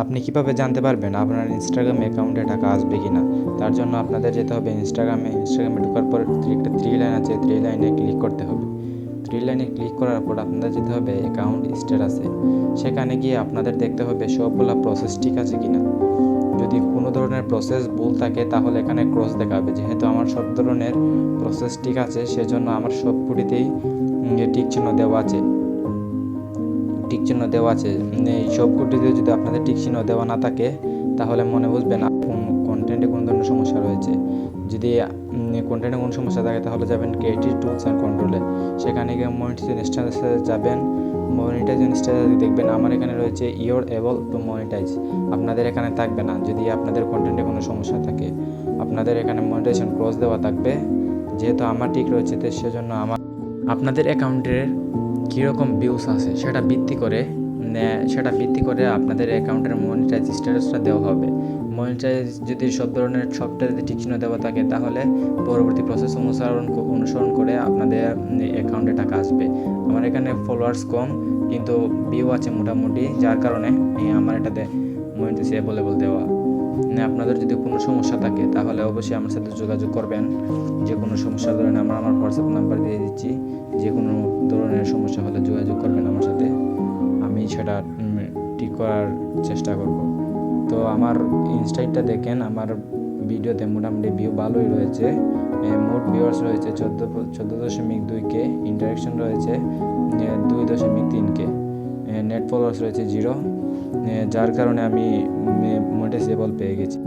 আপনি কিভাবে জানতে পারবেন আপনার ইনস্টাগ্রাম অ্যাকাউন্টে টাকা আসবে কি না? তার জন্য আপনাদের যেতে হবে ইনস্টাগ্রামে ঢোকার পর একটা 3 লাইন আছে, 3 লাইনে ক্লিক করতে হবে। 3 লাইনে ক্লিক করার পর আপনাদের যেতে হবে অ্যাকাউন্ট স্ট্যাটাসে। সেখানে গিয়ে আপনাদের দেখতে হবে সবগুলা প্রসেস ঠিক আছে কিনা। যদি কোনো ধরনের প্রসেস ভুল থাকে তাহলে এখানে ক্রস দেখাবে। যেহেতু আমার সব ধরনের প্রসেস ঠিক আছে সেজন্য আমার সবকটিতেই টিক চিহ্ন দেওয়া আছে। এই সবকটিতে যদি আপনাদের টিক চিহ্ন দেওয়া না থাকে তাহলে মনে বুঝবেন কন্টেন্টে কোনো ধরনের সমস্যা রয়েছে। যদি কন্টেন্টে কোনো সমস্যা থাকে তাহলে যাবেন ক্রিয়েটিভ টুলস অ্যান্ড কন্ট্রোলে। সেখানে গিয়ে মনিটাইজেশন স্ট্যাটাসে যাবেন। মনিটাইজেশন স্ট্যাটাসে দেখবেন আমার এখানে রয়েছে ইওর এবল টু মনিটাইজ। আপনাদের এখানে থাকবে না যদি আপনাদের কন্টেন্টে কোনো সমস্যা থাকে। আপনাদের এখানে মনিটাইজেশন ক্রস দেওয়া থাকবে। যেহেতু আমার ঠিক রয়েছে তো সেজন্য আপনাদের অ্যাকাউন্টের কীরকম ভিউস আছে সেটা ভিত্তি করে আপনাদের অ্যাকাউন্টের মনিটাইজ স্ট্যাটাসটা দেওয়া হবে। মনিটাইজ যদি সব ধরনের সবটাতে টিক চিহ্ন দেওয়া থাকে তাহলে পরবর্তী প্রসেস অনুসরণ করে আপনাদের অ্যাকাউন্টে টাকা আসবে। আমার এখানে ফলোয়ার্স কম কিন্তু ভিউ আছে মোটামুটি, যার কারণে আমার এটাতে মনিটাইজ অ্যাভেলেবল দেওয়া। আপনাদের যদি কোনো সমস্যা থাকে তাহলে অবশ্যই আমার সাথে যোগাযোগ করবেন। যে কোনো সমস্যার ধরনের আমার হোয়াটসঅ্যাপ নাম্বার দিয়ে দিচ্ছি। যে কোনো ধরনের সমস্যা হলে যোগাযোগ করবেন আমার সাথে, আমি সেটা ঠিক করার চেষ্টা করব। তো আমার ইনস্টাইটটা দেখেন, আমার ভিডিওতে মোটামুটি ভিউ ভালোই রয়েছে। মোট ভিউয়ার্স রয়েছে 14.2K, ইন্টারেকশন রয়েছে 2.3K, নেট ফলোয়ার্স রয়েছে 0, যার কারণে আমি মনিটাইজেবল পেয়ে গেছি।